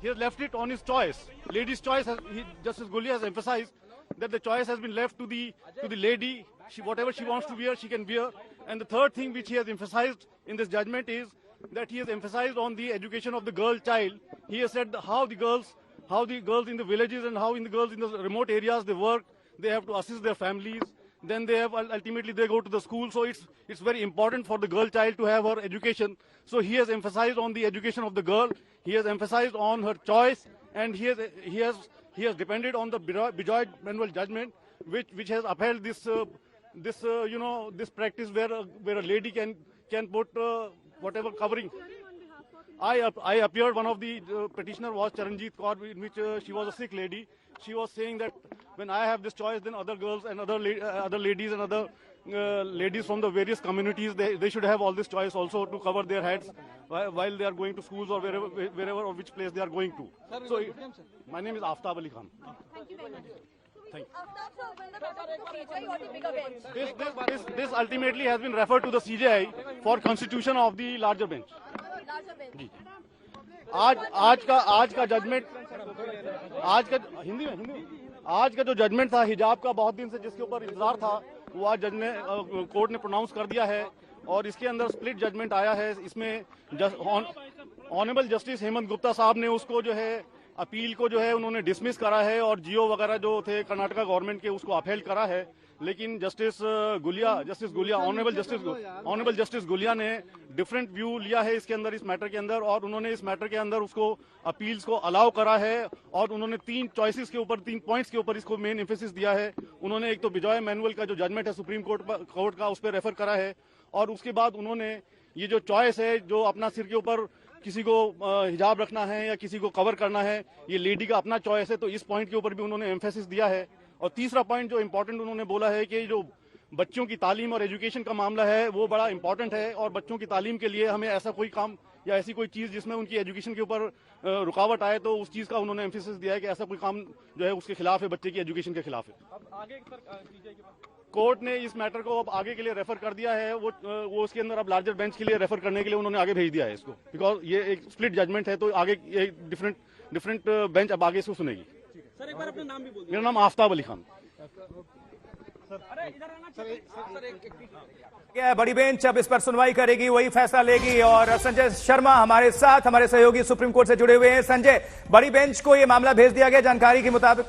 he has left it on his choice. Lady's choice, Justice Gulia has emphasized that the choice has been left to the lady. Whatever she wants to wear, she can wear. And the third thing which he has emphasized in this judgment is that he has emphasized on the education of the girl child. He has said how the girls in the villages and how the girls in the remote areas they work, they have to assist their families. Then they have ultimately they go to the school. So it's very important for the girl child to have her education. So he has emphasized on the education of the girl. He has emphasized on her choice, and he has depended on the Bijoy Manual judgment, which has upheld this practice where a lady can put whatever covering. I appeared. One of the petitioner was Charanjit Kaur, in which she was a Sikh lady. She was saying that when I have this choice, then other girls and other ladies and other ladies from the various communities, they should have all this choice also to cover their heads while they are going to schools or wherever or which place they are going to. So my name is Aftab Ali Khan. Thank you very much. Thank you. Aftab, what is This ultimately has been referred to the CJI for constitution of the larger bench. जी आज का judgement आज का जो judgement था हिजाब का बहुत दिन से जिसके ऊपर इंतजार था वो आज जज ने कोर्ट ने प्रोनाउंस कर दिया है और इसके अंदर स्प्लिट जजमेंट आया है। इसमें ऑनरेबल जस्टिस हेमंत गुप्ता साहब ने उसको जो है अपील को जो है उन्होंने डिसमिस करा है और जियो वगैरह जो थे कर्नाटका गवर्नमेंट के उसको अपहेल्ड करा है। लेकिन justice Gulia honourable justice Gulia ने डिफरेंट व्यू लिया है इसके अंदर, इस मैटर के अंदर, और उन्होंने इस मैटर के अंदर उसको अपील्स को अलाउ करा है और उन्होंने 3 पॉइंट्स के ऊपर इसको मेन एम्फेसिस दिया है। उन्होंने एक तो बिजॉय मैनुअल का जो जजमेंट है सुप्रीम कोर्ट का उस पर रेफर करा है और उसके बाद उन्होंने ये जो चॉइस है जो अपना सिर के ऊपर किसी को हिजाब रखना है या किसी को कवर करना है, ये लेडी का अपना चॉइस है, तो इस पॉइंट के ऊपर भी उन्होंने एम्फेसिस दिया है। और तीसरा पॉइंट जो इम्पोर्टेंट उन्होंने बोला है कि जो बच्चों की तालीम और एजुकेशन का मामला है वो बड़ा इंपॉर्टेंट है और बच्चों की तालीम के लिए हमें ऐसा कोई काम या ऐसी कोई चीज जिसमें उनकी एजुकेशन के ऊपर रुकावट आए तो उस चीज का उन्होंने एम्फेसिस दिया है कि ऐसा कोई काम जो है उसके खिलाफ है, बच्चे की एजुकेशन के खिलाफ है। अब आगे कोर्ट ने इस मैटर को अब आगे के लिए रेफर कर दिया है, वो उसके अंदर अब लार्जर बेंच के लिए रेफर करने के लिए उन्होंने आगे भेज दिया है इसको, बिकॉज ये एक स्प्लिट जजमेंट है तो आगे ये डिफरेंट बेंच अब आगे इसको सुनेगी। सर एक बार अपना नाम भी बोल मेरा नाम आफ्ताब अली खान। क्या बड़ी बेंच अब इस पर सुनवाई करेगी, वही फैसला लेगी। और संजय शर्मा हमारे साथ, हमारे सहयोगी सुप्रीम कोर्ट से जुड़े हुए हैं। संजय, बड़ी बेंच को यह मामला भेज दिया गया जानकारी के मुताबिक।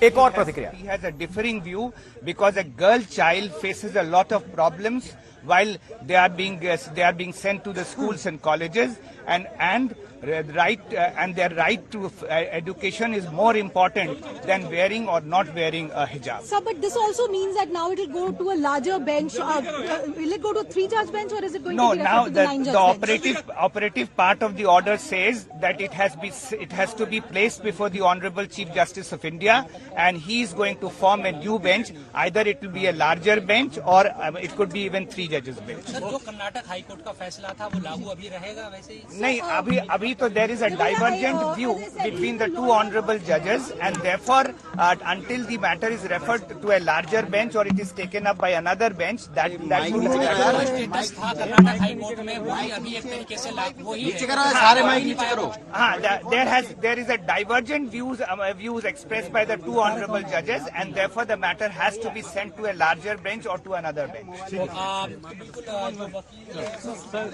एक और प्रतिक्रिया। He has a differing view because a girl child faces a lot of problems while they are being sent to the schools and colleges, and their right to education is more important than wearing or not wearing a hijab. Sir, but this also means that now it will go to a larger bench. Will it go to a 3-judge bench or is it going to be now to the 9-judge bench? operative part of the order says that it has to be placed before the Honorable Chief Justice of India, and he is going to form a new bench. Either it will be a larger bench or it could be even 3 judges bench. Sir, जो Karnataka high court का फैसला था वो लागू अभी रहेगा वैसे ही? नहीं, अभी तो there is a divergent view between the 2 honorable judges, and therefore until the matter is referred to a larger bench or it is taken up by another bench, that will status था Karnataka high court में वही अभी एक तरीके से लागू ही है। There is a divergent views expressed by the 2 honorable judges, and therefore the matter has to be sent to a larger bench or to another bench.